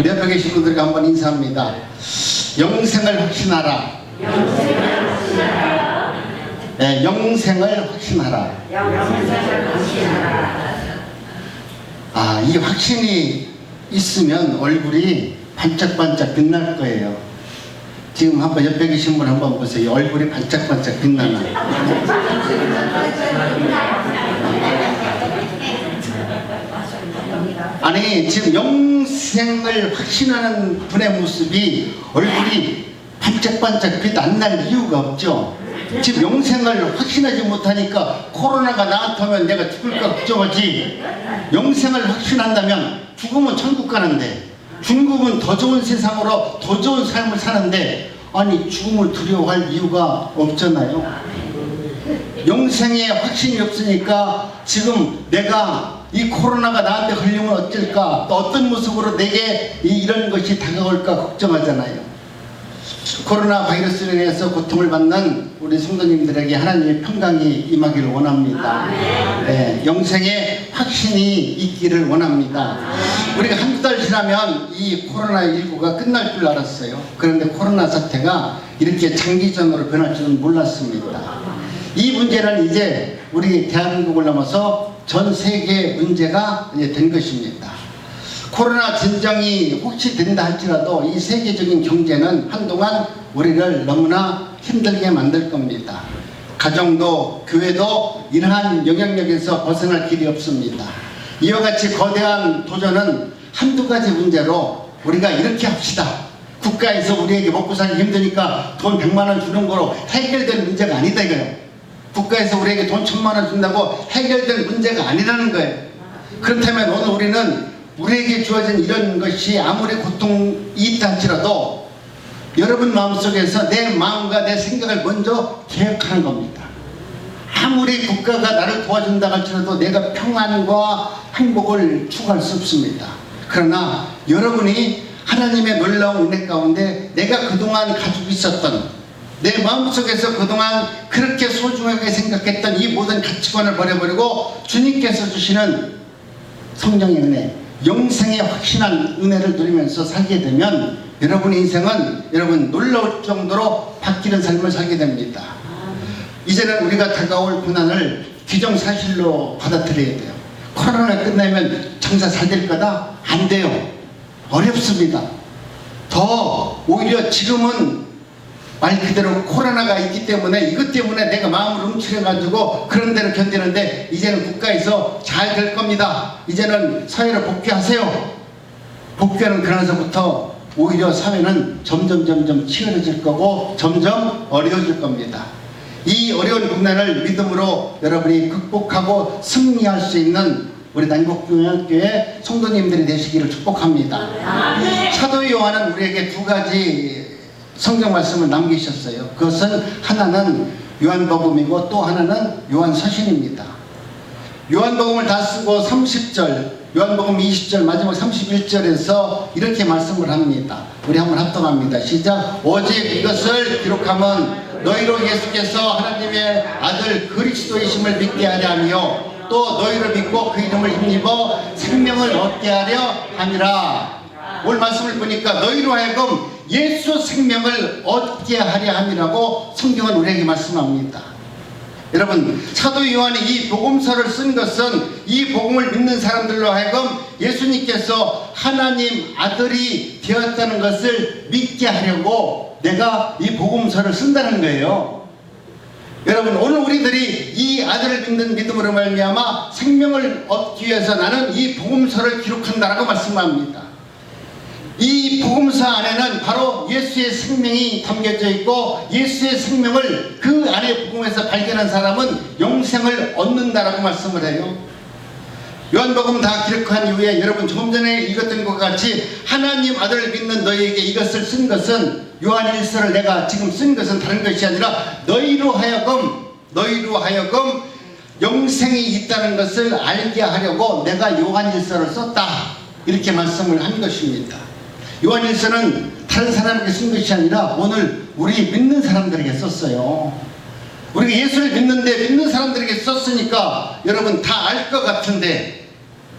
우리 옆에 계신 분들과 한번 인사합니다. 영생을 확신하라. 네, 영생을 확신하라. 이 확신이 있으면 얼굴이 반짝반짝 빛날 거예요. 지금 한번 옆에 계신 분 한번 보세요. 얼굴이 반짝반짝 빛나나. 아니, 지금 영생을 확신하는 분의 모습이 얼굴이 반짝반짝 빛 안 날 이유가 없죠. 지금 영생을 확신하지 못하니까 코로나가 나한테 오면 내가 죽을까 걱정하지. 영생을 확신한다면 죽으면 천국 가는데, 죽으면 더 좋은 세상으로 더 좋은 삶을 사는데, 아니 죽음을 두려워할 이유가 없잖아요. 영생에 확신이 없으니까 지금 내가 이 코로나가 나한테 걸리면 어쩔까, 또 어떤 모습으로 내게 이런 것이 다가올까 걱정하잖아요. 코로나 바이러스로 인해서 고통을 받는 우리 성도님들에게 하나님의 평강이 임하기를 원합니다. 네, 영생에 확신이 있기를 원합니다. 우리가 한두 달 지나면 이 코로나19가 끝날 줄 알았어요. 그런데 코로나 사태가 이렇게 장기전으로 변할 줄은 몰랐습니다. 이 문제는 이제 우리 대한민국을 넘어서 전 세계 문제가 이제 된 것입니다. 코로나 진정이 혹시 된다 할지라도 이 세계적인 경제는 한동안 우리를 너무나 힘들게 만들 겁니다. 가정도 교회도 이러한 영향력에서 벗어날 길이 없습니다. 이와 같이 거대한 도전은 한두 가지 문제로 우리가 이렇게 합시다. 국가에서 우리에게 먹고 살기 힘드니까 돈 100만 원 주는 거로 해결될 문제가 아니다 이거예요. 국가에서 우리에게 돈 1000만 원 준다고 해결될 문제가 아니라는 거예요. 그렇다면 오늘 우리는 우리에게 주어진 이런 것이 아무리 고통이 있다 할지라도 여러분 마음속에서 내 마음과 내 생각을 먼저 계획하는 겁니다. 아무리 국가가 나를 도와준다 할지라도 내가 평안과 행복을 추구할 수 없습니다. 그러나 여러분이 하나님의 놀라운 은혜 가운데 내가 그동안 가지고 있었던, 내 마음속에서 그동안 그렇게 소중하게 생각했던 이 모든 가치관을 버려버리고 주님께서 주시는 성령의 은혜, 영생의 확신한 은혜를 누리면서 살게 되면 여러분의 인생은 여러분 놀라울 정도로 바뀌는 삶을 살게 됩니다. 이제는 우리가 다가올 고난을 기정사실로 받아들여야 돼요. 코로나가 끝나면 장사 잘 될 거다? 안 돼요. 어렵습니다. 더 오히려 지금은 말 그대로 코로나가 있기 때문에 이것 때문에 내가 마음을 움츠려가지고 그런 대로 견디는데 이제는 국가에서 잘 될 겁니다. 이제는 사회로 복귀하세요. 복귀하는 그날서부터 오히려 사회는 점점 치열해질 거고 점점 어려워질 겁니다. 이 어려운 국난을 믿음으로 여러분이 극복하고 승리할 수 있는 우리 난곡중앙교회 성도님들이 되시기를 축복합니다. 사도 요한은 우리에게 두 가지 성경 말씀을 남기셨어요. 그것은 하나는 요한복음이고 또 하나는 요한서신입니다. 요한복음을 다 쓰고 30절, 요한복음 20절, 마지막 31절에서 이렇게 말씀을 합니다. 우리 한번 합동합니다. 시작. 오직 이것을 기록하면 너희로 예수께서 하나님의 아들 그리스도이심을 믿게 하려 하며 또 너희를 믿고 그 이름을 힘입어 생명을 얻게 하려 함이라. 오늘 말씀을 보니까 너희로 하여금 예수 생명을 얻게 하려 함이라고 성경은 우리에게 말씀합니다. 여러분, 사도 요한이 이 복음서를 쓴 것은 이 복음을 믿는 사람들로 하여금 예수님께서 하나님 아들이 되었다는 것을 믿게 하려고 내가 이 복음서를 쓴다는 거예요. 여러분, 오늘 우리들이 이 아들을 믿는 믿음으로 말미암아 생명을 얻기 위해서 나는 이 복음서를 기록한다라고 말씀합니다. 이 복음서 안에는 바로 예수의 생명이 담겨져 있고 예수의 생명을 그 안에 복음에서 발견한 사람은 영생을 얻는다라고 말씀을 해요. 요한복음 다 기록한 이후에 여러분 조금 전에 읽었던 것 같이 하나님 아들을 믿는 너희에게 이것을 쓴 것은 요한일서를 내가 지금 쓴 것은 다른 것이 아니라 너희로 하여금 영생이 있다는 것을 알게 하려고 내가 요한일서를 썼다, 이렇게 말씀을 한 것입니다. 요한일서는 다른 사람에게 쓴 것이 아니라 오늘 우리 믿는 사람들에게 썼어요. 우리가 예수를 믿는데 믿는 사람들에게 썼으니까 여러분 다 알 것 같은데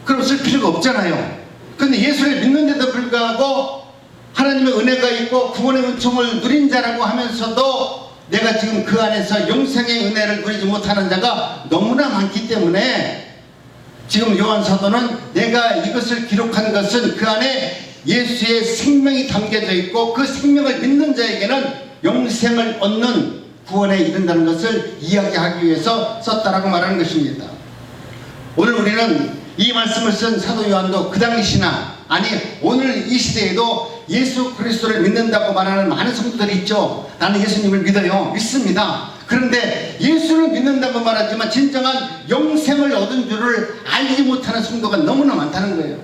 그럼 쓸 필요가 없잖아요. 그런데 예수를 믿는데도 불구하고 생각하고 하나님의 은혜가 있고 구원의 은총을 누린 자라고 하면서도 내가 지금 그 안에서 영생의 은혜를 누리지 못하는 자가 너무나 많기 때문에 지금 요한 사도는 내가 이것을 기록한 것은 그 안에 예수의 생명이 담겨져 있고 그 생명을 믿는 자에게는 영생을 얻는 구원에 이른다는 것을 이야기하기 위해서 썼다라고 말하는 것입니다. 오늘 우리는 이 말씀을 쓴 사도 요한도 그 당시나 아니 오늘 이 시대에도 예수 그리스도를 믿는다고 말하는 많은 성도들이 있죠. 나는 예수님을 믿어요. 믿습니다. 그런데 예수를 믿는다고 말하지만 진정한 영생을 얻은 줄을 알지 못하는 성도가 너무나 많다는 거예요.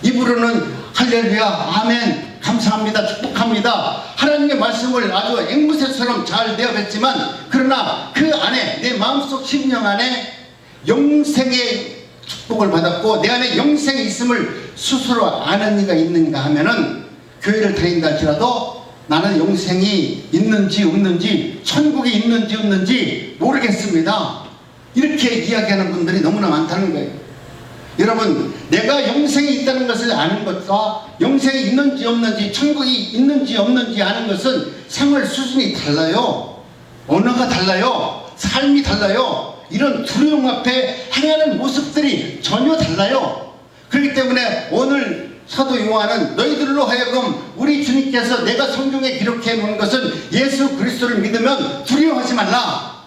입으로는 할렐루야 아멘 감사합니다 축복합니다 하나님의 말씀을 아주 앵무새처럼 잘 대답했지만 그러나 그 안에 내 마음속 심령 안에 영생의 축복을 받았고 내 안에 영생이 있음을 스스로 아는 이가 있는가 하면은 교회를 다닌다 할지라도 나는 영생이 있는지 없는지 천국이 있는지 없는지 모르겠습니다. 이렇게 이야기하는 분들이 너무나 많다는 거예요. 여러분 내가 영생이 있다는 것을 아는 것과 영생이 있는지 없는지 천국이 있는지 없는지 아는 것은 생활 수준이 달라요. 언어가 달라요. 삶이 달라요. 이런 두려움 앞에 행하는 모습들이 전혀 달라요. 그렇기 때문에 오늘 사도 요한은 너희들로 하여금 우리 주님께서 내가 성경에 기록해 놓은 것은 예수 그리스도를 믿으면 두려워하지 말라.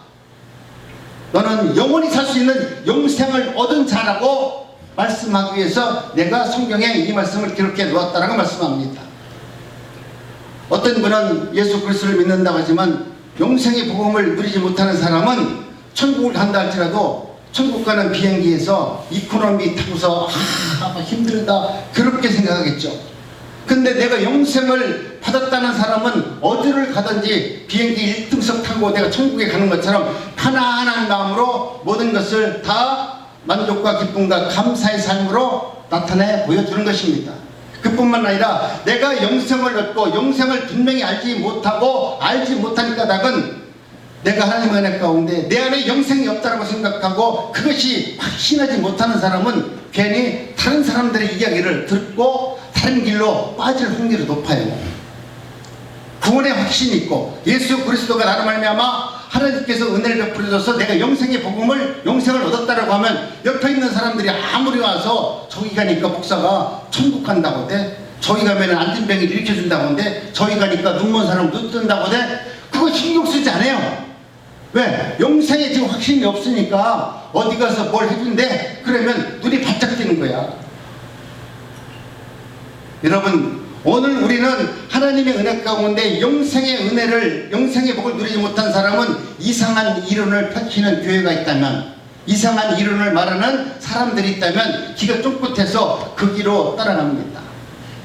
너는 영원히 살 수 있는 영생을 얻은 자라고 말씀하기 위해서 내가 성경에 이 말씀을 기록해 놓았다라고 말씀합니다. 어떤 분은 예수 그리스도를 믿는다고 하지만 영생의 복음을 누리지 못하는 사람은 천국을 간다 할지라도 천국 가는 비행기에서 이코노미 타고서 힘들다 그렇게 생각하겠죠. 근데 내가 영생을 받았다는 사람은 어디를 가든지 비행기 1등석 타고 내가 천국에 가는 것처럼 편안한 마음으로 모든 것을 다 만족과 기쁨과 감사의 삶으로 나타내 보여주는 것입니다. 그뿐만 아니라 내가 영생을 얻고 영생을 분명히 알지 못하니까 낙은 내가 하나님의 은혜 가운데 내 안에 영생이 없다고 생각하고 그것이 확신하지 못하는 사람은 괜히 다른 사람들의 이야기를 듣고 다른 길로 빠질 확률이 높아요. 구원의 확신이 있고 예수 그리스도가 나로 말미암아 하나님께서 은혜를 베풀어줘서 내가 영생의 영생을 얻었다라고 하면 옆에 있는 사람들이 아무리 와서 저기 가니까 목사가 천국 간다고 돼, 저기 가면 안진병이 일으켜준다고 하는데 저기 가니까 눈먼 사람 눈 뜬다고 돼, 그거 신경 쓰지 않아요. 왜? 영생에 지금 확신이 없으니까 어디 가서 뭘 해준대 그러면 눈이 바짝 뜨는 거야. 여러분 오늘 우리는 하나님의 은혜 가운데 영생의 복을 누리지 못한 사람은 이상한 이론을 펼치는 교회가 있다면, 이상한 이론을 말하는 사람들이 있다면 기가 쫑긋해서 그 길로 따라갑니다.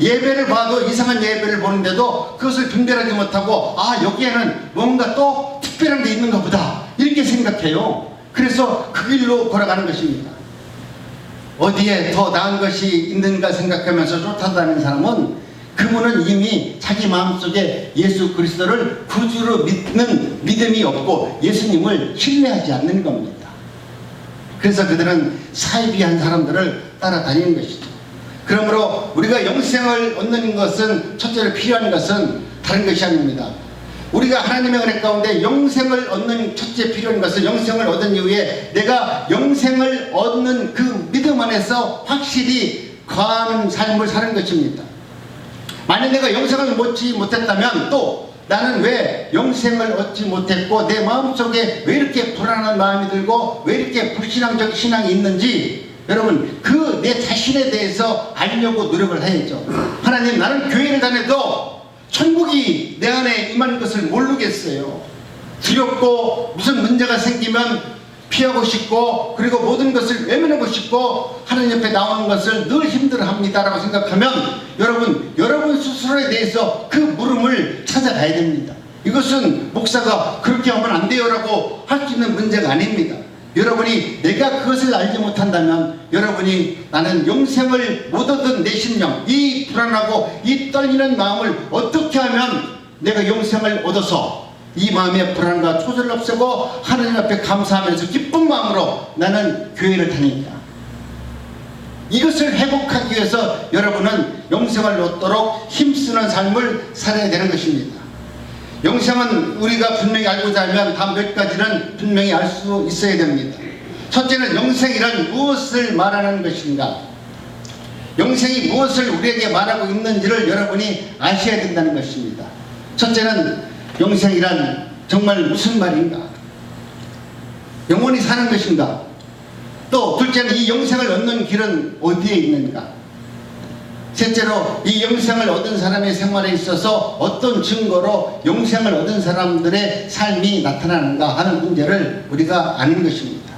예배를 봐도 이상한 예배를 보는데도 그것을 분별하지 못하고 여기에는 뭔가 또 특별한 게 있는가 보다 이렇게 생각해요. 그래서 그 길로 걸어가는 것입니다. 어디에 더 나은 것이 있는가 생각하면서 쫓아다니는 사람은 그분은 이미 자기 마음속에 예수 그리스도를 구주로 믿는 믿음이 없고 예수님을 신뢰하지 않는 겁니다. 그래서 그들은 사이비한 사람들을 따라다니는 것이죠. 그러므로 우리가 영생을 얻는 것은 첫째로 필요한 것은 다른 것이 아닙니다. 우리가 하나님의 은혜 가운데 영생을 얻는 첫째 필요한 것은 영생을 얻은 이후에 내가 영생을 얻는 그 믿음 안에서 확실히 거하는 삶을 사는 것입니다. 만약 내가 영생을 얻지 못했다면 또 나는 왜 영생을 얻지 못했고 내 마음속에 왜 이렇게 불안한 마음이 들고 왜 이렇게 불신앙적 신앙이 있는지 여러분 그 내 자신에 대해서 알려고 노력을 해야죠. 하나님 나는 교회를 다녀도 천국이 내 안에 임한 것을 모르겠어요. 두렵고 무슨 문제가 생기면 피하고 싶고 그리고 모든 것을 외면하고 싶고 하나님 옆에 나오는 것을 늘 힘들어합니다 라고 생각하면 여러분 스스로에 대해서 그 물음을 찾아가야 됩니다. 이것은 목사가 그렇게 하면 안 돼요 라고 할 수 있는 문제가 아닙니다. 여러분이 내가 그것을 알지 못한다면 여러분이 나는 영생을 못 얻은 내 심령 이 불안하고 이 떨리는 마음을 어떻게 하면 내가 영생을 얻어서 이 마음의 불안과 초조를 없애고 하나님 앞에 감사하면서 기쁜 마음으로 나는 교회를 다니냐. 이것을 회복하기 위해서 여러분은 영생을 얻도록 힘쓰는 삶을 살아야 되는 것입니다. 영생은 우리가 분명히 알고자 하면 다음 몇 가지는 분명히 알 수 있어야 됩니다. 첫째는 영생이란 무엇을 말하는 것인가? 영생이 무엇을 우리에게 말하고 있는지를 여러분이 아셔야 된다는 것입니다. 첫째는 영생이란 정말 무슨 말인가? 영원히 사는 것인가? 또 둘째는 이 영생을 얻는 길은 어디에 있는가? 셋째로 이 영생을 얻은 사람의 생활에 있어서 어떤 증거로 영생을 얻은 사람들의 삶이 나타나는가 하는 문제를 우리가 아는 것입니다.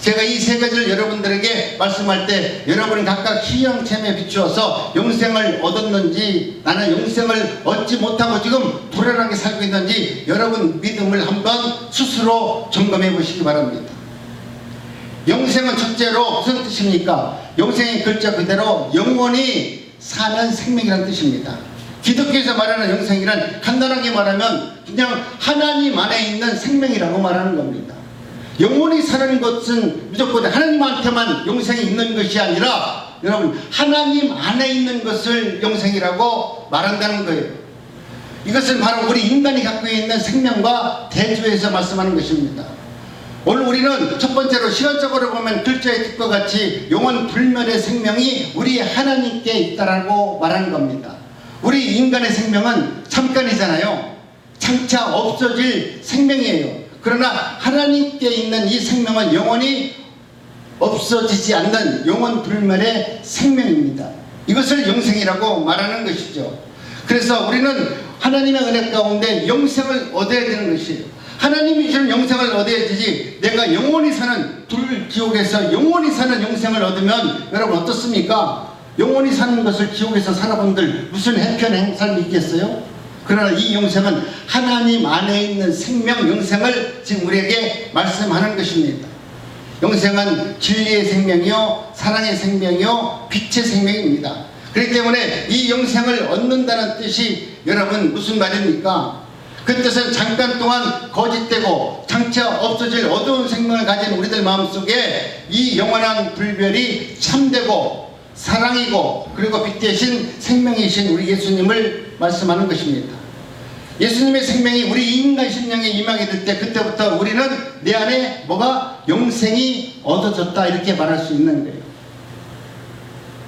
제가 이 세 가지를 여러분들에게 말씀할 때 여러분이 각각 시형템에 비추어서 영생을 얻었는지, 나는 영생을 얻지 못하고 지금 불안하게 살고 있는지 여러분 믿음을 한번 스스로 점검해 보시기 바랍니다. 영생은 첫째로 무슨 뜻입니까? 영생의 글자 그대로 영원히 사는 생명이라는 뜻입니다. 기독교에서 말하는 영생이란 간단하게 말하면 그냥 하나님 안에 있는 생명이라고 말하는 겁니다. 영원히 사는 것은 무조건 하나님한테만 영생이 있는 것이 아니라 여러분 하나님 안에 있는 것을 영생이라고 말한다는 거예요. 이것은 바로 우리 인간이 갖고 있는 생명과 대조해서 말씀하는 것입니다. 오늘 우리는 첫 번째로 시간적으로 보면 글자의 뜻과 같이 영원 불멸의 생명이 우리 하나님께 있다라고 말하는 겁니다. 우리 인간의 생명은 잠깐이잖아요. 장차 없어질 생명이에요. 그러나 하나님께 있는 이 생명은 영원히 없어지지 않는 영원 불멸의 생명입니다. 이것을 영생이라고 말하는 것이죠. 그래서 우리는 하나님의 은혜 가운데 영생을 얻어야 되는 것이에요. 하나님이 주는 영생을 얻어야 되지, 내가 영원히 사는 불지옥에서 영원히 사는 영생을 얻으면 여러분 어떻습니까? 영원히 사는 것을 지옥에서 살아본들 무슨 해편의 삶이 있겠어요? 그러나 이 영생은 하나님 안에 있는 생명 영생을 지금 우리에게 말씀하는 것입니다. 영생은 진리의 생명이요 사랑의 생명이요 빛의 생명입니다. 그렇기 때문에 이 영생을 얻는다는 뜻이 여러분 무슨 말입니까? 그 뜻은 잠깐 동안 거짓되고 장차 없어질 어두운 생명을 가진 우리들 마음속에 이 영원한 불별이 참되고 사랑이고 그리고 빛 대신 생명이신 우리 예수님을 말씀하는 것입니다. 예수님의 생명이 우리 인간 심령에 임하게 될 때 그때부터 우리는 내 안에 뭐가 영생이 얻어졌다 이렇게 말할 수 있는 거예요.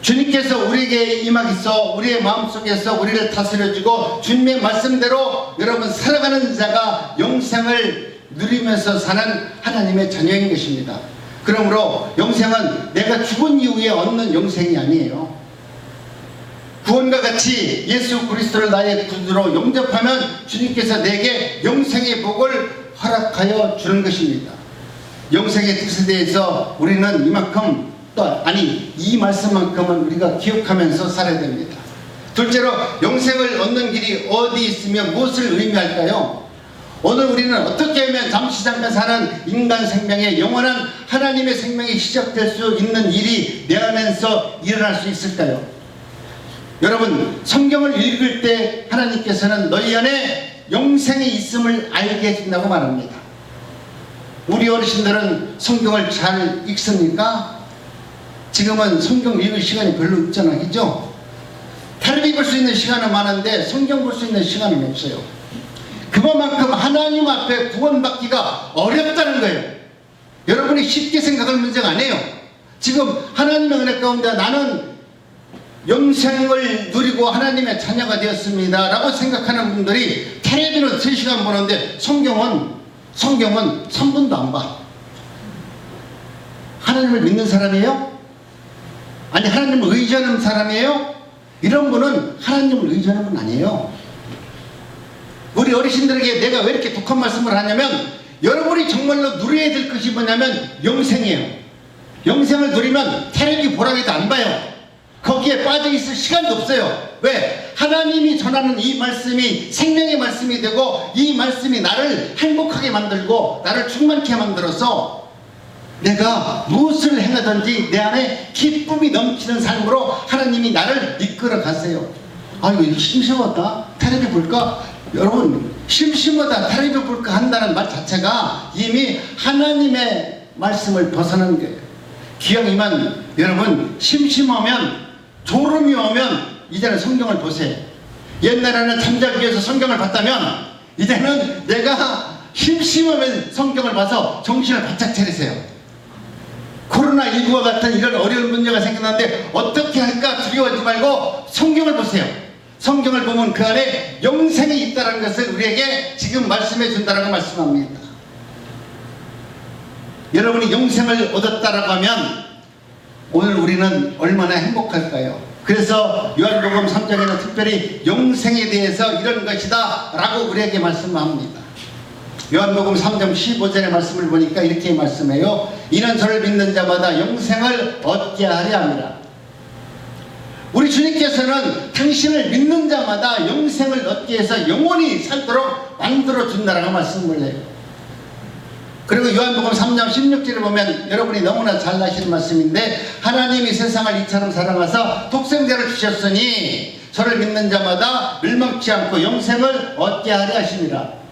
주님께서 우리에게 임하기서 우리의 마음속에서 우리를 다스려주고 주님의 말씀대로 여러분 살아가는 자가 영생을 누리면서 사는 하나님의 자녀인 것입니다. 그러므로 영생은 내가 죽은 이후에 얻는 영생이 아니에요. 구원과 같이 예수 그리스도를 나의 구주로 영접하면 주님께서 내게 영생의 복을 허락하여 주는 것입니다. 영생의 뜻에 대해서 우리는 이만큼 이 말씀만큼은 우리가 기억하면서 살아야 됩니다. 둘째로 영생을 얻는 길이 어디 있으며 무엇을 의미할까요? 오늘 우리는 어떻게 하면 잠시 잠깐 사는 인간 생명에 영원한 하나님의 생명이 시작될 수 있는 일이 내 안에서 일어날 수 있을까요? 여러분 성경을 읽을 때 하나님께서는 너희 안에 영생이 있음을 알게 해준다고 말합니다. 우리 어르신들은 성경을 잘 읽습니까? 지금은 성경 읽을 시간이 별로 없잖아, 그죠? 텔레비 볼 수 있는 시간은 많은데 성경 볼 수 있는 시간은 없어요. 그것만큼 하나님 앞에 구원받기가 어렵다는 거예요. 여러분이 쉽게 생각할 문제가 아니에요. 지금 하나님의 은혜 가운데 나는 영생을 누리고 하나님의 자녀가 되었습니다 라고 생각하는 분들이 텔레비는 3시간 보는데 성경은 3분도 안 봐. 하나님을 믿는 사람이에요? 아니 하나님을 의지하는 사람이에요? 이런 분은 하나님을 의지하는 분 아니에요. 우리 어르신들에게 내가 왜 이렇게 독한 말씀을 하냐면 여러분이 정말로 누려야 될 것이 뭐냐면 영생이에요. 영생을 누리면 텔레비 보라기도 안 봐요. 거기에 빠져있을 시간도 없어요. 왜? 하나님이 전하는 이 말씀이 생명의 말씀이 되고 이 말씀이 나를 행복하게 만들고 나를 충만케 만들어서 내가 무엇을 행하든지 내 안에 기쁨이 넘치는 삶으로 하나님이 나를 이끌어 가세요. 아이고 심심하다 텔레비 볼까? 여러분 심심하다 텔레비 볼까 한다는 말 자체가 이미 하나님의 말씀을 벗어난 거예요. 기왕이면 여러분, 심심하면, 졸음이 오면 이제는 성경을 보세요. 옛날에는 잠자기 위해서 성경을 봤다면 이제는 내가 심심하면 성경을 봐서 정신을 바짝 차리세요. 코로나19와 같은 이런 어려운 문제가 생겨났는데 어떻게 할까 두려워하지 말고 성경을 보세요. 성경을 보면 그 안에 영생이 있다는 것을 우리에게 지금 말씀해 준다라고 말씀합니다. 여러분이 영생을 얻었다라고 하면 오늘 우리는 얼마나 행복할까요? 그래서 요한복음 3장에는 특별히 영생에 대해서 이런 것이다 라고 우리에게 말씀합니다. 요한복음 3장 15절의 말씀을 보니까 이렇게 말씀해요. 이는 저를 믿는 자마다 영생을 얻게 하려 함이라. 우리 주님께서는 당신을 믿는 자마다 영생을 얻게 해서 영원히 살도록 만들어 준다라고 말씀을 해요. 그리고 요한복음 3장 16절을 보면 여러분이 너무나 잘 아시는 말씀인데, 하나님이 세상을 이처럼 사랑하사 독생자를 주셨으니 저를 믿는 자마다 멸망치 않고 영생을 얻게 하려 하심이라.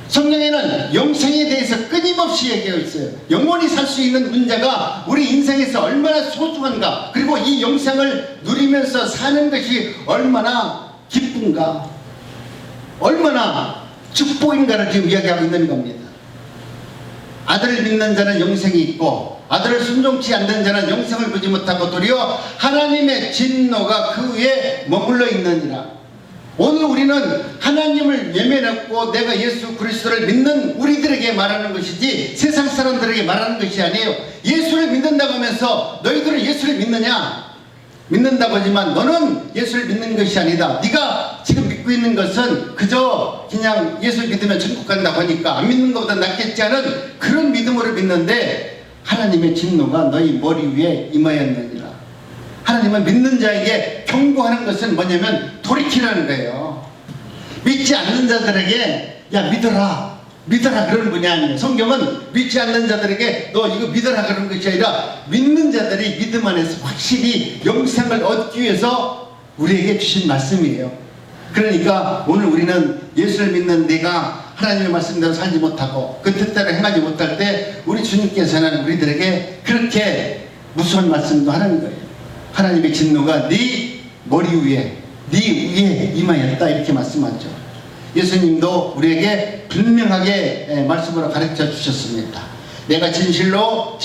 성경에는 영생에 대해서 끊임없이 얘기하고 있어요. 영원히 살 수 있는 문제가 우리 인생에서 얼마나 소중한가, 그리고 이 영생을 누리면서 사는 것이 얼마나 기쁜가, 얼마나 축복인가를 지금 이야기하고 있는 겁니다. 아들을 믿는 자는 영생이 있고 아들을 순종치 않는 자는 영생을 보지 못하고 도리어 하나님의 진노가 그 위에 머물러 있느니라. 오늘 우리는 하나님을 외면했고 내가 예수 그리스도를 믿는 우리들에게 말하는 것이지 세상 사람들에게 말하는 것이 아니에요. 예수를 믿는다고 하면서 너희들은 예수를 믿느냐? 믿는다고 하지만 너는 예수를 믿는 것이 아니다. 네가 지금 믿고 있는 것은 그저 그냥 예수 믿으면 천국 간다고 하니까 안 믿는 것보다 낫겠지 하는 그런 믿음으로 믿는데, 하나님의 진노가 너희 머리 위에 임하였느니라. 하나님은 믿는 자에게 경고하는 것은 뭐냐면 돌이키라는 거예요. 믿지 않는 자들에게 야 믿어라 그런 분이 아니에요. 성경은 믿지 않는 자들에게 너 이거 믿어라 그런 것이 아니라 믿는 자들이 믿음 안에서 확실히 영생을 얻기 위해서 우리에게 주신 말씀이에요. 그러니까 오늘 우리는 예수를 믿는 내가 하나님의 말씀대로 살지 못하고 그 뜻대로 행하지 못할 때 우리 주님께서는 우리들에게 그렇게 무서운 말씀도 하는 거예요. 하나님의 진노가 네 머리 위에 네 위에 임하였다 이렇게 말씀하죠. 예수님도 우리에게 분명하게 말씀으로 가르쳐 주셨습니다. 내가 진실로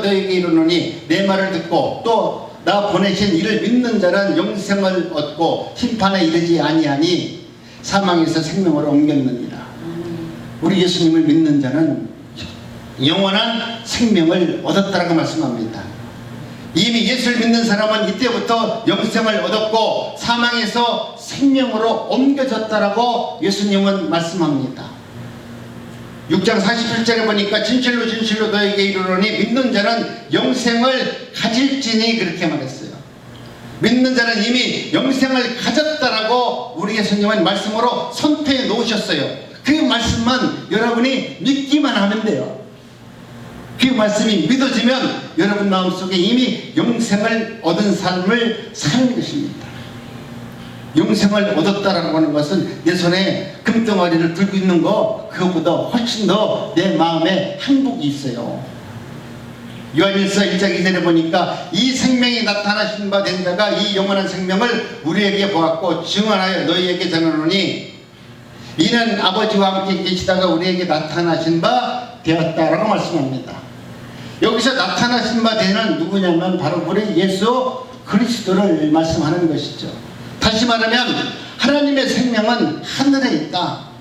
너에게 이르노니 내 말을 듣고 또 나 보내신 이를 믿는 자는 영생을 얻고 심판에 이르지 아니하니 사망에서 생명으로 옮겼느니라. 우리 예수님을 믿는 자는 영원한 생명을 얻었다라고 말씀합니다. 이미 예수를 믿는 사람은 이때부터 영생을 얻었고 사망에서 생명으로 옮겨졌다라고 예수님은 말씀합니다. 6장 47절에 보니까 진실로 너에게 이르노니 믿는 자는 영생을 가질지니 그렇게 말했어요. 믿는 자는 이미 영생을 가졌다라고 우리 예수님은 말씀으로 선포해 놓으셨어요. 그 말씀만 여러분이 믿기만 하면 돼요. 그 말씀이 믿어지면 여러분 마음속에 이미 영생을 얻은 삶을 사는 것입니다. 영생을 얻었다라고 하는 것은 내 손에 금덩어리를 들고 있는 거 그것보다 훨씬 더 내 마음에 행복이 있어요. 요한일서 1장 2절에 보니까 이 생명이 나타나신 바 된 자가 이 영원한 생명을 우리에게 보았고 증언하여 너희에게 전하노니 이는 아버지와 함께 계시다가 우리에게 나타나신 바 되었다라고 말씀합니다. 여기서 나타나신 바 되는 누구냐면 바로 우리 예수 그리스도를 말씀하는 것이죠. 다시 말하면 하나님의 생명은 하늘에 있다.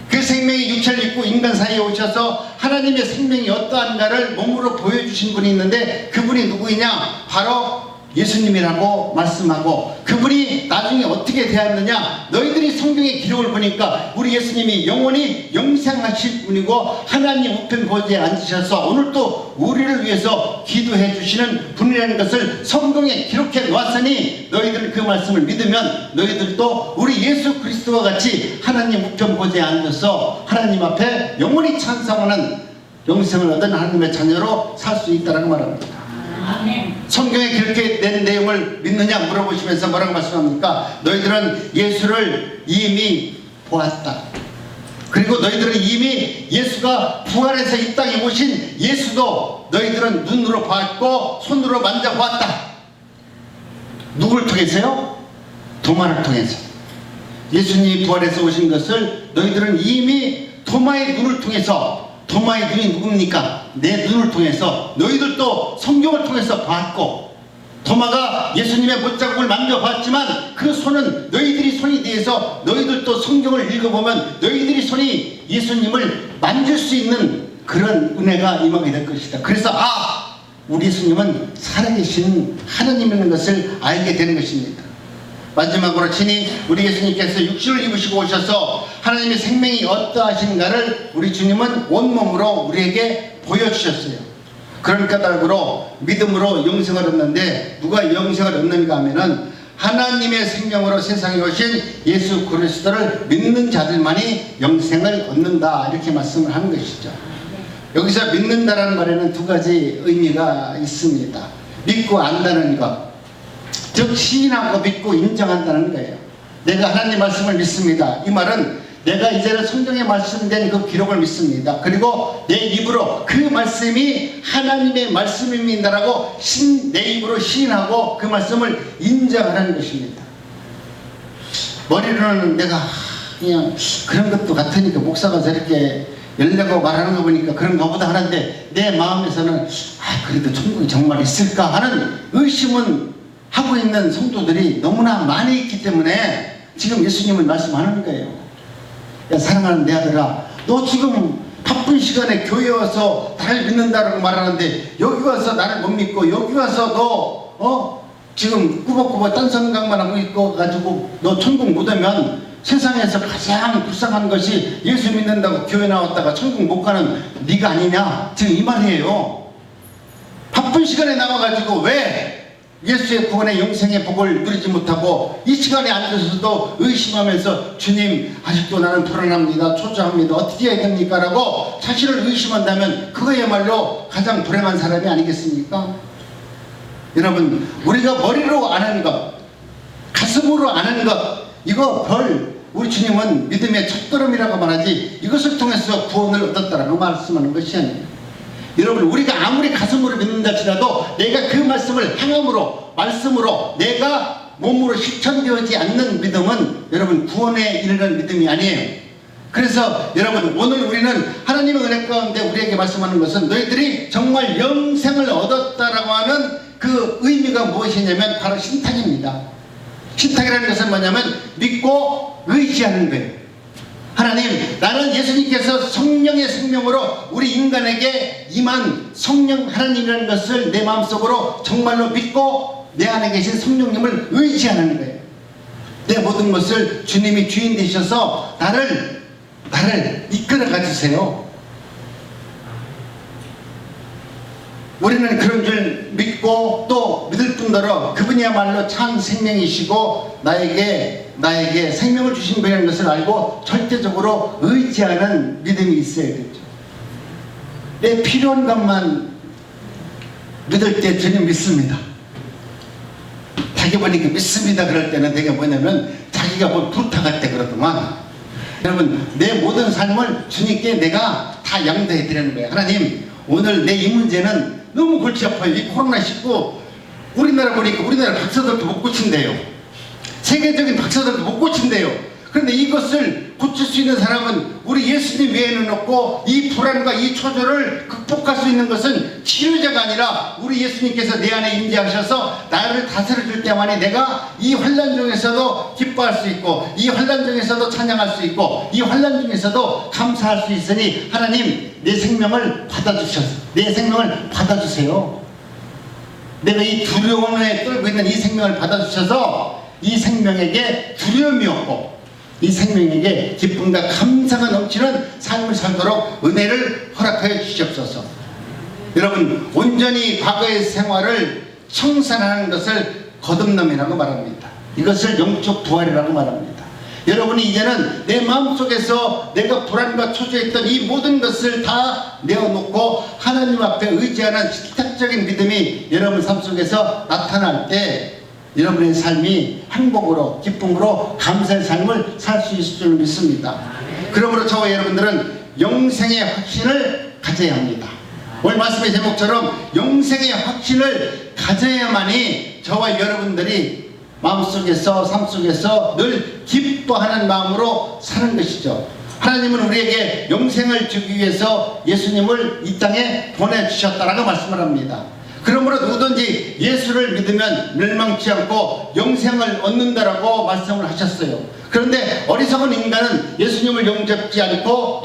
그 생명이 육체를 입고 인간 사이에 오셔서 하나님의 생명이 어떠한가를 몸으로 보여주신 분이 있는데 그분이 누구이냐? 바로 예수님이라고 말씀하고, 그분이 나중에 어떻게 되었느냐? 너희들이 성경의 기록을 보니까 우리 예수님이 영원히 영생하실 분이고 하나님 우편 보좌에 앉으셔서 오늘 또 우리를 위해서 기도해 주시는 분이라는 것을 성경에 기록해 놓았으니 너희들은 그 말씀을 믿으면 너희들도 우리 예수 그리스도와 같이 하나님 우편 보좌에 앉아서 하나님 앞에 영원히 찬송하는 영생을 얻은 하나님의 자녀로 살 수 있다는 말합니다. 성경에 그렇게 된 내용을 믿느냐 물어보시면서 뭐라고 말씀합니까? 너희들은 예수를 이미 보았다. 그리고 너희들은 이미 예수가 부활해서 이 땅에 오신 예수도 너희들은 눈으로 봤고 손으로 만져보았다. 누구를 통해서요? 도마를 통해서. 예수님이 부활해서 오신 것을 너희들은 이미 도마의 눈을 통해서, 도마의 눈이 누굽니까? 내 눈을 통해서, 너희들도 성경을 통해서 봤고, 도마가 예수님의 못자국을 만져봤지만 그 손은 너희들이 손이 대해서 너희들도 성경을 읽어보면 너희들이 손이 예수님을 만질 수 있는 그런 은혜가 임하게 될 것이다. 그래서 우리 예수님은 살아계신 하나님이라는 것을 알게 되는 것입니다. 마지막으로 친히 우리 예수님께서 육신을 입으시고 오셔서 하나님의 생명이 어떠하신가를 우리 주님은 온몸으로 우리에게 보여주셨어요. 그런 까닭으로 믿음으로 영생을 얻는데, 누가 영생을 얻는가 하면은 하나님의 생명으로 세상에 오신 예수 그리스도를 믿는 자들만이 영생을 얻는다, 이렇게 말씀을 하는 것이죠. 여기서 믿는다라는 말에는 두 가지 의미가 있습니다. 믿고 안다는 것, 즉 시인하고 믿고 인정한다는 거예요. 내가 하나님 말씀을 믿습니다. 이 말은 내가 이제는 성경에 말씀된 그 기록을 믿습니다. 그리고 내 입으로 그 말씀이 하나님의 말씀입니다라고 내 입으로 시인하고 그 말씀을 인정하는 것입니다. 머리로는 내가 그냥 그런 것도 같으니까 목사가 저렇게 열려고 말하는 거 보니까 그런가 보다 하는데, 내 마음에서는 그래도 천국이 정말 있을까 하는 의심은 하고 있는 성도들이 너무나 많이 있기 때문에 지금 예수님은 말씀하는 거예요. 야, 사랑하는 내 아들아, 너 지금 바쁜 시간에 교회 와서 나를 믿는다고 말하는데 여기 와서 나를 못 믿고 여기 와서 너 지금 꾸벅꾸벅 딴 생각만 하고 있고 가지고 너 천국 못 오면 세상에서 가장 불쌍한 것이 예수 믿는다고 교회 나왔다가 천국 못 가는 네가 아니냐, 지금 이 말이에요. 바쁜 시간에 나와가지고 왜 예수의 구원의 영생의 복을 누리지 못하고 이 시간에 앉아서도 의심하면서 주님 아직도 나는 불안합니다, 초조합니다, 어떻게 해야 됩니까? 라고 자신을 의심한다면 그거야말로 가장 불행한 사람이 아니겠습니까? 여러분, 우리가 머리로 아는 것, 가슴으로 아는 것, 이거 우리 주님은 믿음의 첫걸음이라고 말하지 이것을 통해서 구원을 얻었다라고 말씀하는 것이 아니에요. 여러분, 우리가 아무리 가슴으로 믿는다 할지라도 내가 그 말씀을 행함으로, 말씀으로 내가 몸으로 실천되지 않는 믿음은 여러분 구원에 이르는 믿음이 아니에요. 그래서 여러분, 오늘 우리는 하나님의 은혜 가운데 우리에게 말씀하는 것은 너희들이 정말 영생을 얻었다라고 하는 그 의미가 무엇이냐면 바로 신탁입니다. 신탁이라는 것은 뭐냐면 믿고 의지하는 거예요. 하나님, 나는 예수님께서 성령의 생명으로 우리 인간에게 임한 성령 하나님이라는 것을 내 마음속으로 정말로 믿고 내 안에 계신 성령님을 의지하는 거예요. 내 모든 것을 주님이 주인 되셔서 나를 이끌어가 주세요. 우리는 그런 줄 믿고 또 믿을 뿐더러 그분이야말로 참 생명이시고 나에게 생명을 주신 분이라는 것을 알고 절대적으로 의지하는 믿음이 있어야겠죠. 내 필요한 것만 믿을 때 주님 믿습니다. 자기 보니까 믿습니다 그럴 때는 되게 뭐냐면 자기가 뭐 불타갈 때 그러더만. 여러분, 내 모든 삶을 주님께 내가 다 양도해 드리는 거예요. 하나님, 오늘 내 이 문제는 너무 골치 아파요. 이 코로나19 우리나라 보니까 우리나라 박사들도 못 고친대요. 세계적인 박사들도 못 고친대요. 그런데 이것을 고칠 수 있는 사람은 우리 예수님 외에는 없고, 이 불안과 이 초조를 극복할 수 있는 것은 치료자가 아니라 우리 예수님께서 내 안에 임재하셔서 나를 다스려줄 때만이 내가 이 환난 중에서도 기뻐할 수 있고, 이 환난 중에서도 찬양할 수 있고, 이 환난 중에서도 감사할 수 있으니 하나님, 내 생명을 받아주세요. 내가 이 두려움에 떨고 있는 이 생명을 받아주셔서 이 생명에게 두려움이 없고 이 생명에게 기쁨과 감사가 넘치는 삶을 살도록 은혜를 허락하여 주시옵소서. 여러분, 온전히 과거의 생활을 청산하는 것을 거듭남이라고 말합니다. 이것을 영적 부활이라고 말합니다. 여러분이 이제는 내 마음속에서 내가 불안과 초조했던 이 모든 것을 다 내어놓고 하나님 앞에 의지하는 실탁적인 믿음이 여러분 삶 속에서 나타날 때 여러분의 삶이 행복으로 기쁨으로 감사의 삶을 살 수 있을 줄 믿습니다. 그러므로 저와 여러분들은 영생의 확신을 가져야 합니다. 오늘 말씀의 제목처럼 영생의 확신을 가져야만이 저와 여러분들이 마음속에서 삶 속에서 늘 기뻐하는 마음으로 사는 것이죠. 하나님은 우리에게 영생을 주기 위해서 예수님을 이 땅에 보내주셨다라고 말씀을 합니다. 그러므로 누구든지 예수를 믿으면 멸망치 않고 영생을 얻는다라고 말씀을 하셨어요. 그런데 어리석은 인간은 예수님을 영접지 않고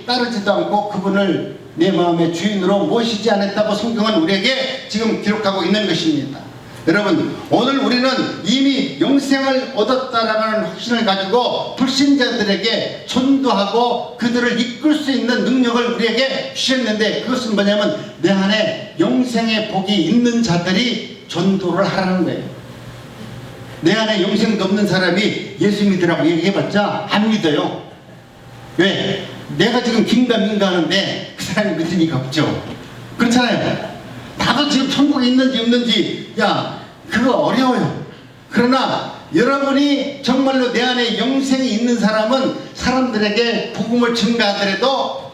따르지도 않고 그분을 내 마음의 주인으로 모시지 않았다고 성경은 우리에게 지금 기록하고 있는 것입니다. 여러분, 오늘 우리는 이미 영생을 얻었다라는 확신을 가지고 불신자들에게 전도하고 그들을 이끌 수 있는 능력을 우리에게 주셨는데, 그것은 뭐냐면 내 안에 영생의 복이 있는 자들이 전도를 하라는 거예요. 내 안에 영생도 없는 사람이 예수 믿으라고 얘기해봤자 안 믿어요. 왜? 내가 지금 긴가민가 하는데 그 사람이 믿을 리가 없죠. 그렇잖아요. 나도 지금 천국에 있는지 없는지 그거 어려워요. 그러나 여러분이 정말로 내 안에 영생이 있는 사람은 사람들에게 복음을 증가하더라도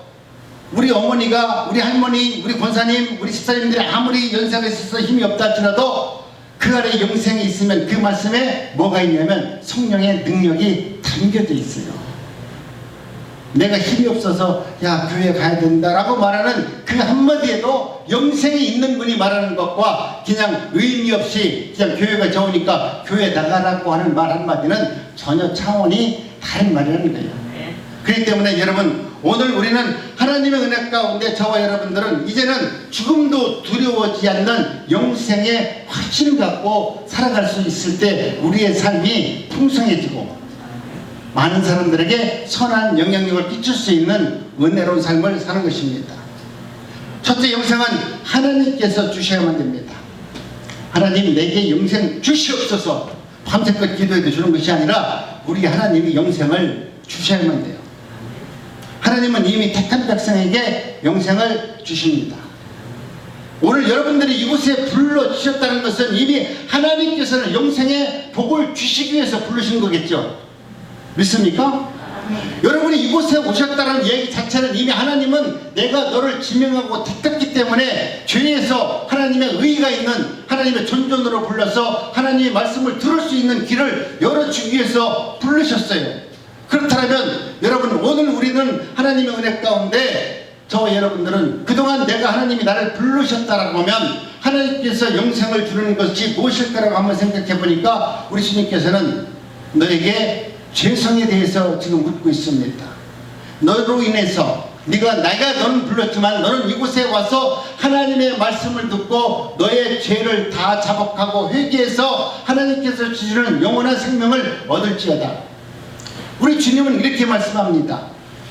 우리 어머니가, 우리 할머니, 우리 권사님, 우리 집사님들이 아무리 연세가 있어서 힘이 없다 할지라도 그 안에 영생이 있으면 그 말씀에 뭐가 있냐면 성령의 능력이 담겨져 있어요. 내가 힘이 없어서 교회 가야 된다라고 말하는 그 한마디에도 영생이 있는 분이 말하는 것과 그냥 의미 없이 그냥 교회가 좋으니까 교회 나가라고 하는 말 한마디는 전혀 차원이 다른 말이라는 거예요. 그렇기 때문에 여러분, 오늘 우리는 하나님의 은혜 가운데 저와 여러분들은 이제는 죽음도 두려워하지 않는 영생의 확신을 갖고 살아갈 수 있을 때 우리의 삶이 풍성해지고 많은 사람들에게 선한 영향력을 끼칠 수 있는 은혜로운 삶을 사는 것입니다. 첫째, 영생은 하나님께서 주셔야만 됩니다. 하나님 내게 영생 주시옵소서 밤새껏 기도해도 주는 것이 아니라 우리 하나님이 영생을 주셔야만 돼요. 하나님은 이미 택한 백성에게 영생을 주십니다. 오늘 여러분들이 이곳에 불러주셨다는 것은 이미 하나님께서는 영생의 복을 주시기 위해서 부르신 거겠죠. 믿습니까? 여러분이 이곳에 오셨다는 얘기 자체는 이미 하나님은 내가 너를 지명하고 택했기 때문에 죄에서 하나님의 의의가 있는 하나님의 존존으로 불러서 하나님의 말씀을 들을 수 있는 길을 열어주기 위해서 부르셨어요. 그렇다면 여러분, 오늘 우리는 하나님의 은혜 가운데 저와 여러분들은 그동안 내가 하나님이 나를 부르셨다라고 하면 하나님께서 영생을 주는 것이 무엇일까라고 한번 생각해 보니까 우리 주님께서는 너에게 죄성에 대해서 지금 묻고 있습니다. 너로 인해서 내가 너는 불렀지만 너는 이곳에 와서 하나님의 말씀을 듣고 너의 죄를 다 자복하고 회개해서 하나님께서 주시는 영원한 생명을 얻을지어다. 우리 주님은 이렇게 말씀합니다.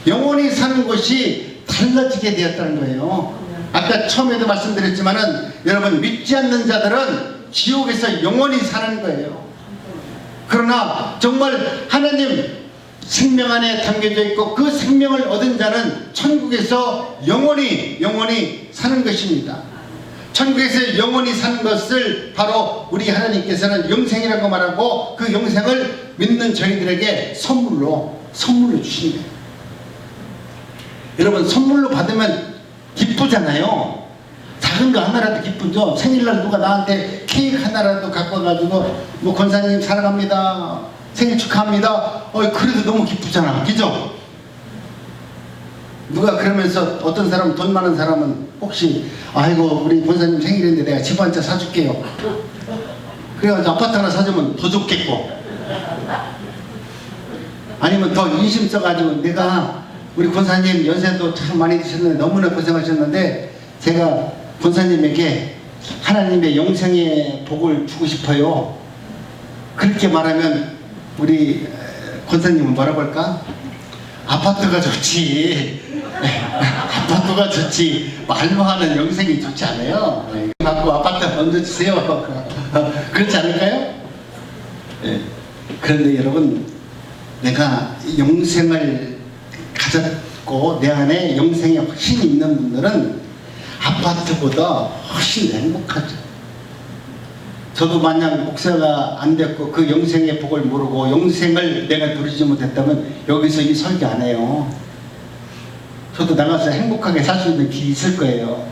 영원히 사는 것이 달라지게 되었다는 거예요. 아까 처음에도 말씀드렸지만은 여러분, 믿지 않는 자들은 지옥에서 영원히 사는 거예요. 그러나 정말 하나님 생명 안에 담겨져 있고 그 생명을 얻은 자는 천국에서 영원히 사는 것입니다. 천국에서 영원히 사는 것을 바로 우리 하나님께서는 영생이라고 말하고 그 영생을 믿는 저희들에게 선물로 주신 거예요. 여러분, 선물로 받으면 기쁘잖아요. 작은 거 하나라도 기쁘죠. 생일날 누가 나한테 케이크 하나라도 갖고 와가지고 권사님 사랑합니다, 생일 축하합니다, 그래도 너무 기쁘잖아, 그죠? 누가 그러면서 어떤 사람, 돈 많은 사람은 혹시 아이고 우리 권사님 생일인데 내가 집 한 채 사줄게요, 그래가지고 아파트 하나 사주면 더 좋겠고, 아니면 더 인심 써가지고 내가 우리 권사님 연세도 참 많이 드셨는데 너무나 고생하셨는데 제가 권사님에게 하나님의 영생의 복을 주고 싶어요. 그렇게 말하면 우리 권사님은 뭐라고 할까? 아파트가 좋지, 아파트가 좋지, 말로 하는 영생이 좋지 않아요. 갖고 아파트 얹어주세요. 그렇지 않을까요? 그런데 여러분, 내가 영생을 가졌고 내 안에 영생의 확신이 있는 분들은 아파트보다 훨씬 행복하죠. 저도 만약 목사가 안 됐고 그 영생의 복을 모르고 영생을 내가 누리지 못했다면 여기서 이 설교 안 해요. 저도 나가서 행복하게 살 수 있는 길이 있을 거예요.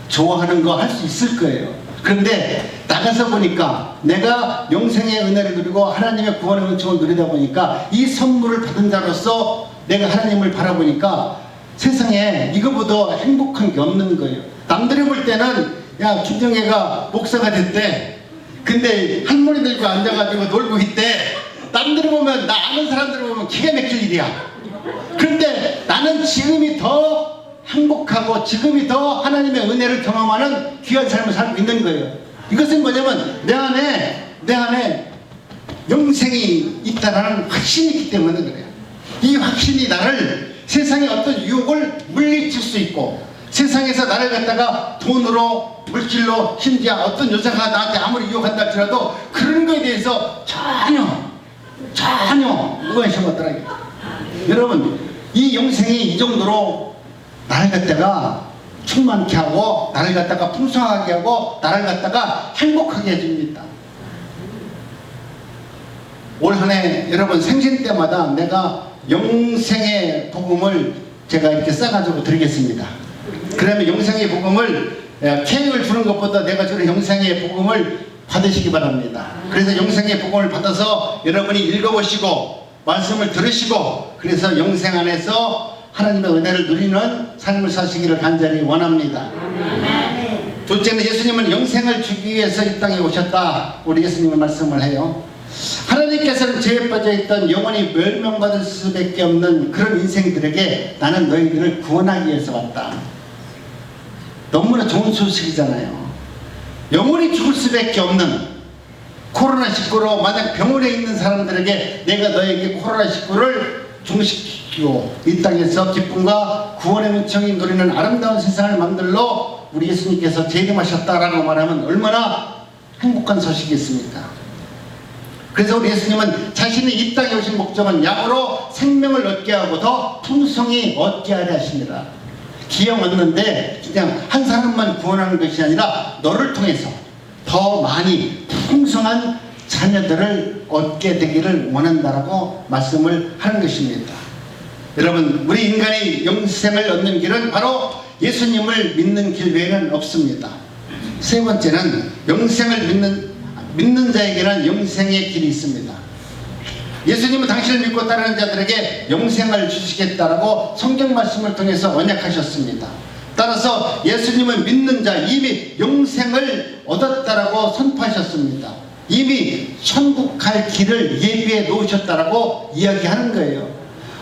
좋아하는 거 할 수 있을 거예요. 그런데 나가서 보니까 내가 영생의 은혜를 누리고 하나님의 구원의 은총을 누리다 보니까 이 선물을 받은 자로서 내가 하나님을 바라보니까 세상에 이거보다 행복한 게 없는 거예요. 남들이 볼 때는 야 김정혜가 목사가 됐대. 근데 할머니들과 앉아가지고 놀고 있대. 남들이 보면, 나 아는 사람들이 보면 기가 막힐 일이야. 그런데 나는 지금이 더 행복하고 지금이 더 하나님의 은혜를 경험하는 귀한 삶을 살고 있는 거예요. 이것은 뭐냐면 내 안에 영생이 있다는 확신이 있기 때문에 그래요. 이 확신이 나를 세상의 어떤 유혹을 물리칠 수 있고, 세상에서 나를 갖다가 돈으로, 물질로, 심지어 어떤 여자가 나한테 아무리 유혹한다 할지라도 그런 거에 대해서 전혀 무관심 없더라고요. 여러분, 이 영생이 이 정도로 나를 갖다가 충만케 하고, 나를 갖다가 풍성하게 하고, 나를 갖다가 행복하게 해줍니다. 올 한 해 여러분 생신 때마다 내가 영생의 복음을 제가 이렇게 싸가지고 드리겠습니다. 그러면 영생의 복음을 케이크를 주는 것보다 내가 주는 영생의 복음을 받으시기 바랍니다. 그래서 영생의 복음을 받아서 여러분이 읽어보시고 말씀을 들으시고, 그래서 영생 안에서 하나님의 은혜를 누리는 삶을 사시기를 간절히 원합니다. 둘째는 예수님은 영생을 주기 위해서 이 땅에 오셨다. 우리 예수님은 말씀을 해요. 하나님께서는 죄에 빠져있던 영원히 멸망받을 수밖에 없는 그런 인생들에게 나는 너희들을 구원하기 위해서 왔다. 너무나 좋은 소식이잖아요. 영원히 죽을 수밖에 없는 코로나19로 만약 병원에 있는 사람들에게 내가 너에게 코로나19를 종식시키고 이 땅에서 기쁨과 구원의 은총이 누리는 아름다운 세상을 만들러 우리 예수님께서 재림하셨다라고 말하면 얼마나 행복한 소식이겠습니까? 그래서 우리 예수님은 자신이 이 땅에 오신 목적은 양으로 생명을 얻게 하고 더 풍성히 얻게 하려 하십니다. 기형 얻는데 그냥 한 사람만 구원하는 것이 아니라 너를 통해서 더 많이 풍성한 자녀들을 얻게 되기를 원한다라고 말씀을 하는 것입니다. 여러분, 우리 인간이 영생을 얻는 길은 바로 예수님을 믿는 길 외에는 없습니다. 세 번째는 영생을 믿는 자에게는 영생의 길이 있습니다. 예수님은 당신을 믿고 따르는 자들에게 영생을 주시겠다라고 성경 말씀을 통해서 언약하셨습니다. 따라서 예수님을 믿는 자 이미 영생을 얻었다라고 선포하셨습니다. 이미 천국 갈 길을 예비해 놓으셨다라고 이야기하는 거예요.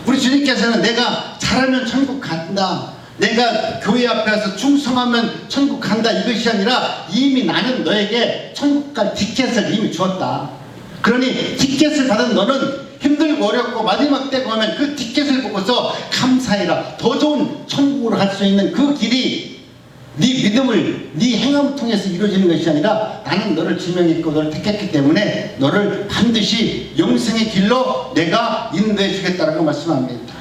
우리 주님께서는 내가 잘하면 천국 간다, 내가 교회 앞에 와서 충성하면 천국 간다, 이것이 아니라 이미 나는 너에게 천국 갈 티켓을 이미 주었다. 그러니 티켓을 받은 너는 힘들고 어렵고 마지막 때가 오면 그 티켓을 보고서 감사해라. 더 좋은 천국으로 갈 수 있는 그 길이 네 믿음을, 네 행함을 통해서 이루어지는 것이 아니라 나는 너를 지명했고 너를 택했기 때문에 너를 반드시 영생의 길로 내가 인도해 주겠다라고 말씀합니다.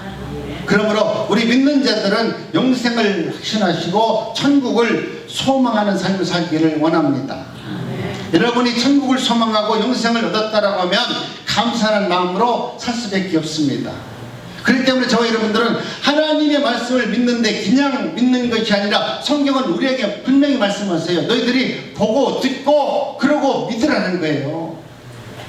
그러므로 우리 믿는 자들은 영생을 확신하시고 천국을 소망하는 삶을 살기를 원합니다. 여러분이 천국을 소망하고 영생을 얻었다라고 하면 감사하는 마음으로 살 수밖에 없습니다. 그렇기 때문에 저와 여러분들은 하나님의 말씀을 믿는데 그냥 믿는 것이 아니라 성경은 우리에게 분명히 말씀하세요. 너희들이 보고 듣고 그러고 믿으라는 거예요.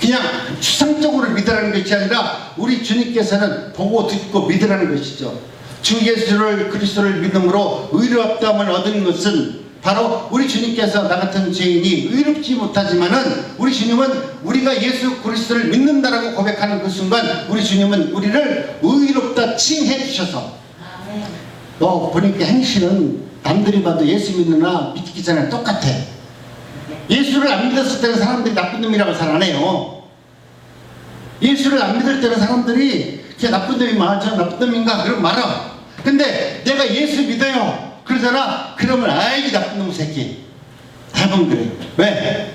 그냥 추상적으로 믿으라는 것이 아니라 우리 주님께서는 보고 듣고 믿으라는 것이죠. 주 예수를 그리스도를 믿음으로 의롭다함을 얻은 것은 바로 우리 주님께서 나 같은 죄인이 의롭지 못하지만은 우리 주님은 우리가 예수 그리스도를 믿는다라고 고백하는 그 순간 우리 주님은 우리를 의롭다 칭해 주셔서 너 보니까 행실은 남들이 봐도 예수 믿느나 믿기 전에 똑같아. 예수를 안 믿었을 때는 사람들이 나쁜 놈이라고 잘 안 해요. 예수를 안 믿을 때는 사람들이 걔 나쁜 놈이 저 나쁜 놈인가 그럼 말아. 근데 내가 예수 믿어요 그러잖아. 그러면 아이 나쁜 놈 새끼. 대부분 그래요. 왜?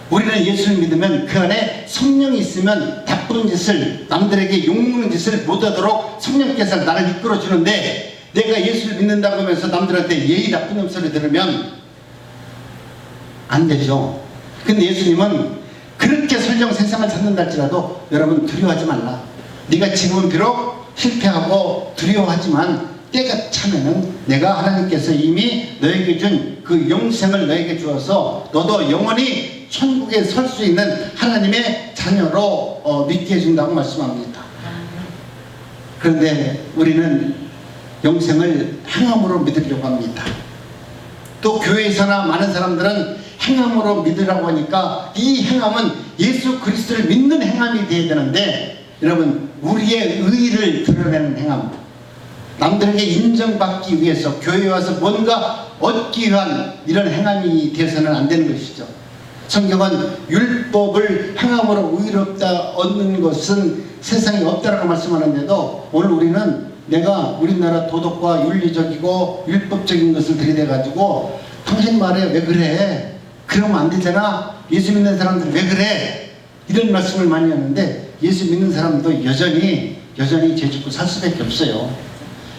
우리는 예수를 믿으면 그 안에 성령이 있으면 나쁜 짓을, 남들에게 욕먹는 짓을 못하도록 성령께서 나를 이끌어 주는데, 내가 예수를 믿는다고 하면서 남들한테 예의 나쁜 놈 소리 들으면 안 되죠. 근데 예수님은 그렇게 설령 세상을 찾는다 할지라도 여러분 두려워하지 말라. 네가 지금은 비록 실패하고 두려워하지만 때가 차면은 내가 하나님께서 이미 너에게 준 그 영생을 너에게 주어서 너도 영원히 천국에 설 수 있는 하나님의 자녀로 믿게 해준다고 말씀합니다. 그런데 우리는 영생을 행함으로 믿으려고 합니다. 또 교회에서나 많은 사람들은 행함으로 믿으라고 하니까 이 행함은 예수 그리스도를 믿는 행함이 되어야 되는데 여러분 우리의 의의를 드러내는 행함, 남들에게 인정받기 위해서 교회에 와서 뭔가 얻기 위한 이런 행함이 되어서는 안 되는 것이죠. 성경은 율법을 행함으로 의롭다 얻는 것은 세상에 없다라고 말씀하는데도 오늘 우리는 내가 우리나라 도덕과 윤리적이고 율법적인 것을 들이대가지고 당신 말에 왜 그래? 그러면 안 되잖아. 예수 믿는 사람들 왜 그래? 이런 말씀을 많이 하는데 예수 믿는 사람도 여전히 죄 짓고 살 수밖에 없어요.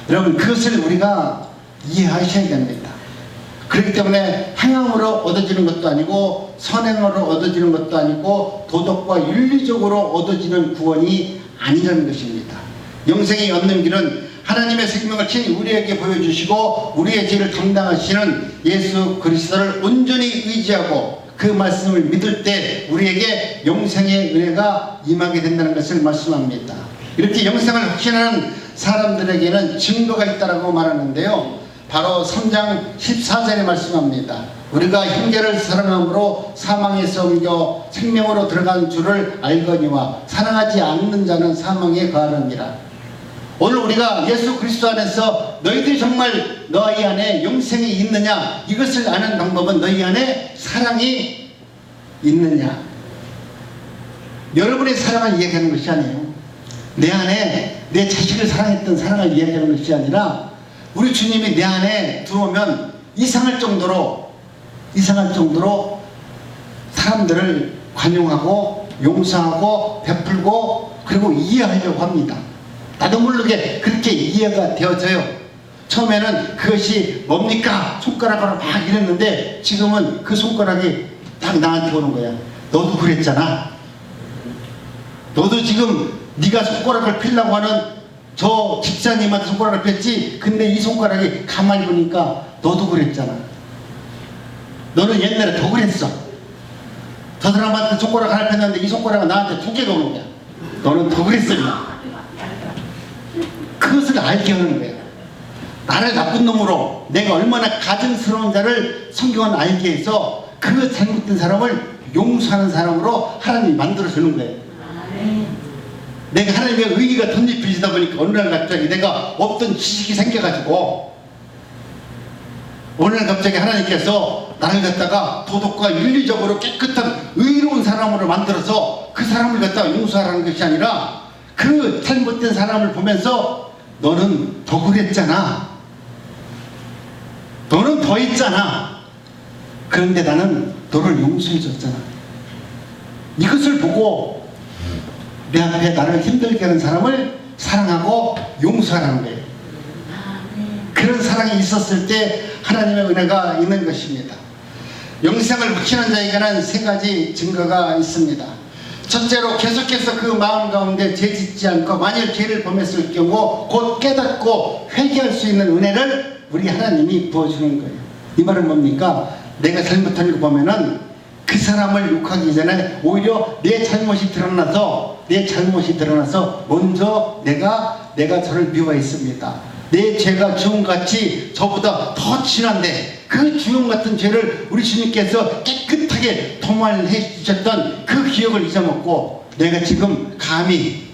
여러분 그것을 우리가 이해하셔야 됩니다. 그렇기 때문에 행함으로 얻어지는 것도 아니고 선행으로 얻어지는 것도 아니고 도덕과 윤리적으로 얻어지는 구원이 아니라는 것입니다. 영생이 얻는 길은 하나님의 생명을 친히 우리에게 보여주시고 우리의 죄를 담당하시는 예수 그리스도를 온전히 의지하고 그 말씀을 믿을 때 우리에게 영생의 은혜가 임하게 된다는 것을 말씀합니다. 이렇게 영생을 확신하는 사람들에게는 증거가 있다라고 말하는데요. 바로 3장 14절에 말씀합니다. 우리가 형제를 사랑함으로 사망에서 옮겨 생명으로 들어간 줄을 알거니와 사랑하지 않는 자는 사망에 거하느니라. 오늘 우리가 예수 그리스도 안에서 너희들이 정말 너희 안에 영생이 있느냐 이것을 아는 방법은 너희 안에 사랑이 있느냐. 여러분의 사랑을 이야기하는 것이 아니에요. 내 안에 내 자식을 사랑했던 사랑을 이야기하는 것이 아니라 우리 주님이 내 안에 들어오면 이상할 정도로 사람들을 관용하고 용서하고 베풀고 그리고 이해하려고 합니다. 나도 모르게 그렇게 이해가 되어져요. 처음에는 그것이 뭡니까? 손가락으로 막 이랬는데 지금은 그 손가락이 딱 나한테 오는 거야. 너도 그랬잖아. 너도 지금 네가 손가락을 펴려고 하는 저 집사님한테 손가락을 폈지. 근데 이 손가락이 가만히 보니까 너도 그랬잖아. 너는 옛날에 더 그랬어. 저 사람한테 손가락 하나 폈는데 이 손가락은 나한테 2개가 오는 거야. 너는 더 그랬어. 그것을 알게 하는 거야. 나를 나쁜 놈으로 내가 얼마나 가증스러운 자를 성경은 알게 해서 그 잘못된 사람을 용서하는 사람으로 하나님이 만들어주는 거예요. 내가 하나님의 의의가 덧입혀지다 보니까 어느 날 갑자기 내가 없던 지식이 생겨가지고 어느 날 갑자기 하나님께서 나를 갖다가 도덕과 윤리적으로 깨끗한 의로운 사람으로 만들어서 그 사람을 갖다가 용서하라는 것이 아니라 그 잘못된 사람을 보면서 너는 더 그랬잖아. 너는 더 했잖아. 그런데 나는 너를 용서해 줬잖아. 이것을 보고 내 앞에 나를 힘들게 하는 사람을 사랑하고 용서하라는 거예요. 그런 사랑이 있었을 때 하나님의 은혜가 있는 것입니다. 영생을 확신한 자에게는 3가지 증거가 있습니다. 첫째로 계속해서 그 마음 가운데 죄 짓지 않고 만일 죄를 범했을 경우 곧 깨닫고 회개할 수 있는 은혜를 우리 하나님이 부어주는 거예요. 이 말은 뭡니까? 내가 잘못한 거 보면은 그 사람을 욕하기 전에 오히려 내 잘못이 드러나서 먼저 내가 저를 미워했습니다. 내 죄가 주홍같이 저보다 더 진한데 그 주홍 같은 죄를 우리 주님께서 깨끗하게 도말해 주셨던 그 기억을 잊어먹고 내가 지금 감히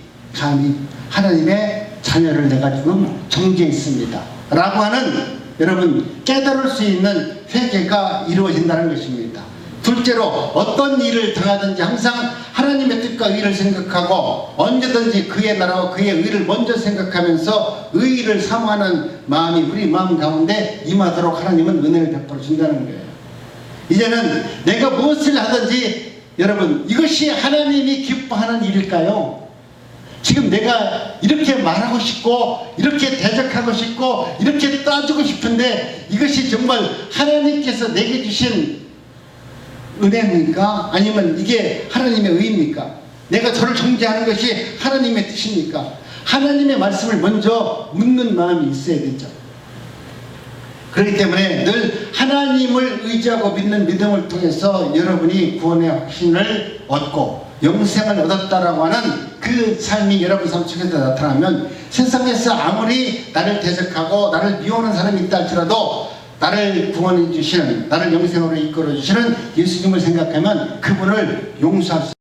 하나님의 자녀를 내가 지금 정죄했습니다 라고 하는 여러분 깨달을 수 있는 회개가 이루어진다는 것입니다. 둘째로 어떤 일을 당하든지 항상 하나님의 뜻과 의를 생각하고 언제든지 그의 나라와 그의 의를 먼저 생각하면서 의를 사모하는 마음이 우리 마음 가운데 임하도록 하나님은 은혜를 베풀어 준다는 거예요. 이제는 내가 무엇을 하든지 여러분 이것이 하나님이 기뻐하는 일일까요? 지금 내가 이렇게 말하고 싶고 이렇게 대적하고 싶고 이렇게 따지고 싶은데 이것이 정말 하나님께서 내게 주신 은혜입니까? 아니면 이게 하나님의 의입니까? 내가 저를 정죄하는 것이 하나님의 뜻입니까? 하나님의 말씀을 먼저 묻는 마음이 있어야 되죠. 그렇기 때문에 늘 하나님을 의지하고 믿는 믿음을 통해서 여러분이 구원의 확신을 얻고 영생을 얻었다라고 하는 그 삶이 여러분 삶 속에서 나타나면 세상에서 아무리 나를 대적하고 나를 미워하는 사람이 있다 할지라도 나를 구원해 주시는, 나를 영생으로 이끌어 주시는 예수님을 생각하면 그분을 용서할 수